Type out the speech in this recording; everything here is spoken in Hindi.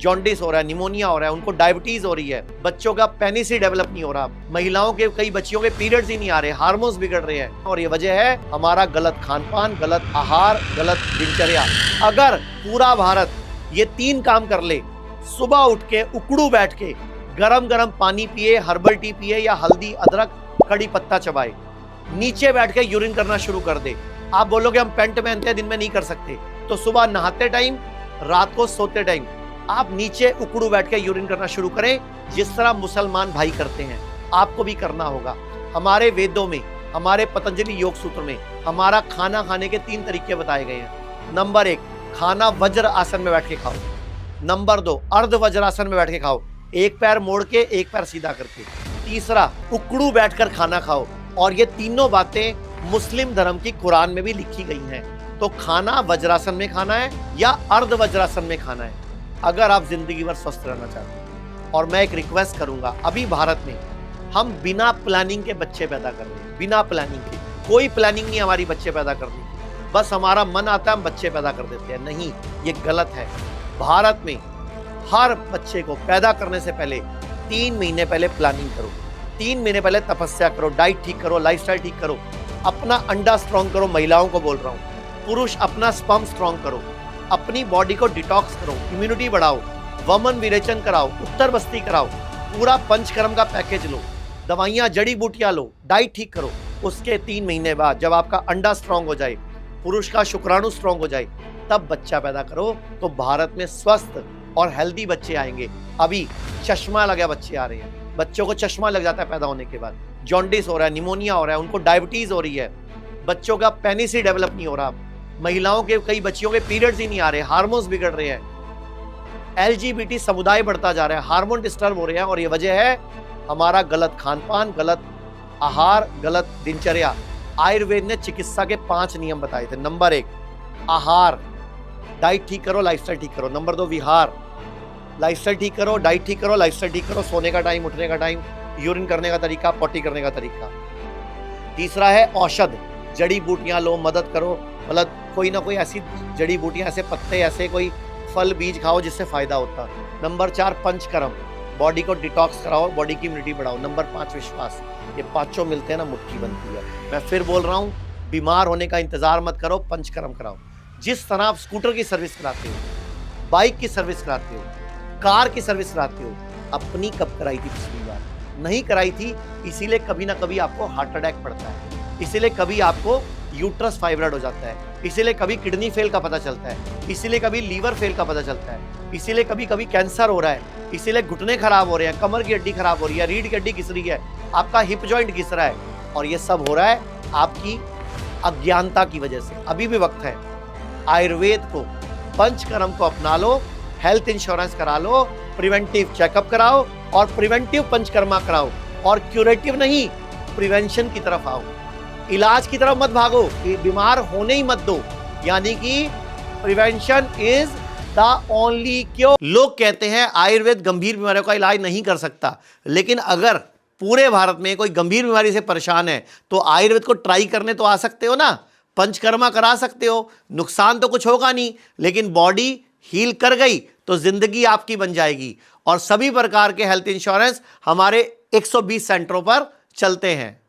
जॉन्डिस हो रहा है, निमोनिया हो रहा है, उनको डायबिटीज हो रही है, बच्चों का पेनिस ही डेवलप नहीं हो रहा, महिलाओं के कई बच्चियों के पीरियड्स ही नहीं आ रहे, हार्मोन्स बिगड़ रहे हैं, और ये वजह है हमारा गलत खान पान, गलत आहार, गलत दिनचर्या। अगर पूरा भारत ये 3 काम कर ले, सुबह उठ के उकड़ू बैठ के गरम गरम पानी पिए, हर्बल टी पिए या हल्दी अदरक कड़ी पत्ता चबाए, नीचे बैठ के यूरिन करना शुरू कर दे। आप बोलोगे हम पेंट पहनते हैं, दिन में नहीं कर सकते, तो सुबह नहाते टाइम, रात को सोते टाइम आप नीचे उकड़ू बैठ के यूरिन करना शुरू करें, जिस तरह मुसलमान भाई करते हैं आपको भी करना होगा। हमारे वेदों में, हमारे पतंजलि योग सूत्र में हमारा खाना खाने के 3 तरीके बताए गए हैं। नंबर 1, खाना वज्र आसन में बैठ के खाओ। नंबर 2, अर्ध वज्रासन में बैठ के खाओ, एक पैर मोड़ के एक पैर सीधा करके। तीसरा, उकड़ू बैठकर खाना खाओ। और ये तीनों बातें मुस्लिम धर्म की कुरान में भी लिखी गई हैं। तो खाना वज्रासन में खाना है या अर्ध वज्रासन में खाना है, अगर आप जिंदगी भर स्वस्थ रहना चाहते हैं। और मैं एक रिक्वेस्ट करूंगा, अभी भारत में हम बिना प्लानिंग के बच्चे पैदा कर रहे हैं, बिना प्लानिंग के, कोई प्लानिंग नहीं हमारी बच्चे पैदा करने की, बस हमारा मन आता है हम बच्चे पैदा कर देते हैं। नहीं, ये गलत है। भारत में हर बच्चे को पैदा करने से पहले 3 महीने पहले प्लानिंग करो, 3 महीने पहले तपस्या करो, डाइट ठीक करो, लाइफस्टाइल ठीक करो, अपना अंडा स्ट्रॉन्ग करो, महिलाओं को बोल रहा हूँ, पुरुष अपना स्पर्म स्ट्रॉन्ग करो, अपनी बॉडी को डिटॉक्स करो, इम्यूनिटी बढ़ाओ, वमन विरेचन कराओ, उत्तर बस्ती कराओ, पूरा पंचकर्म का पैकेज लो, दवाइयाँ जड़ी बूटियाँ लो, डाइट ठीक करो। उसके 3 महीने बाद जब आपका अंडा स्ट्रॉन्ग हो जाए, पुरुष का शुक्राणु स्ट्रॉन्ग हो जाए, तब बच्चा पैदा करो, तो भारत में स्वस्थ और हेल्दी बच्चे आएंगे। अभी चश्मा लगा बच्चे आ रहे हैं, बच्चों को चश्मा लग जाता है पैदा होने के बाद, जॉन्डिस हो रहा है, निमोनिया हो रहा है, उनको डायबिटीज हो रही है, बच्चों का पेनिस ही डेवलप नहीं हो रहा, महिलाओं के कई बच्चियों के पीरियड्स ही नहीं आ रहे, हार्मोन्स बिगड़ रहे हैं, LGBT समुदाय बढ़ता जा रहा है, हार्मोन डिस्टर्ब हो रहे हैं, और ये वजह है हमारा गलत खान पान, गलत आहार, गलत दिनचर्या। आयुर्वेद ने चिकित्सा के 5 नियम बताए थे। नंबर 1, आहार, डाइट ठीक करो, लाइफस्टाइल ठीक करो। नंबर 2, विहार, लाइफस्टाइल ठीक करो, डाइट ठीक करो, लाइफस्टाइल ठीक करो, सोने का टाइम, उठने का टाइम, यूरिन करने का तरीका, पॉटी करने का तरीका। तीसरा है औषध, जड़ी बूटियां लो, मदद करो, मतलब कोई ना कोई ऐसी जड़ी बूटियां, ऐसे पत्ते, ऐसे कोई फल बीज खाओ जिससे फायदा होता। नंबर 4, पंचकर्म, बॉडी को डिटॉक्स कराओ, बॉडी की इम्यूनिटी बढ़ाओ। नंबर 5, विश्वास। ये 5 मिलते हैं ना, मुट्ठी बनती है। मैं फिर बोल रहा हूँ, बीमार होने का इंतजार मत करो, पंचकर्म कराओ। जिस तरह आप स्कूटर की सर्विस कराते हो, बाइक की सर्विस कराते हो, कार की सर्विस कराते हो, अपनी कब कराई थी पिछली बार? नहीं कराई थी, इसीलिए कभी ना कभी आपको हार्ट अटैक पड़ता है, इसीलिए कभी आपको यूट्रस फाइब्रॉइड हो जाता है, इसीलिए कभी किडनी फेल का पता चलता है, इसीलिए कभी लीवर फेल का पता चलता है, इसीलिए कभी कभी कैंसर हो रहा है, इसीलिए घुटने खराब हो रहे हैं, कमर की हड्डी खराब हो रही है, रीढ़ की हड्डी घिस रही है, आपका हिप जॉइंट घिस रहा है, और ये सब हो रहा है आपकी अज्ञानता की वजह से। अभी भी वक्त है, आयुर्वेद को, पंचकर्म को अपना लो, हेल्थ इंश्योरेंस करा लो, प्रिवेंटिव चेकअप कराओ और प्रिवेंटिव पंचकर्मा कराओ, और क्यूरेटिव नहीं, प्रिवेंशन की तरफ आओ, इलाज की तरफ मत भागो, बीमार होने ही मत दो। यानी कि prevention is the only cure. लोग कहते हैं आयुर्वेद गंभीर बीमारियों का इलाज नहीं कर सकता, लेकिन अगर पूरे भारत में कोई गंभीर बीमारी से परेशान है तो आयुर्वेद को ट्राई करने तो आ सकते हो ना, पंचकर्मा करा सकते हो, नुकसान तो कुछ होगा नहीं, लेकिन बॉडी हील कर गई तो जिंदगी आपकी बन जाएगी। और सभी प्रकार के हेल्थ इंश्योरेंस हमारे 120 सेंटरों पर चलते हैं।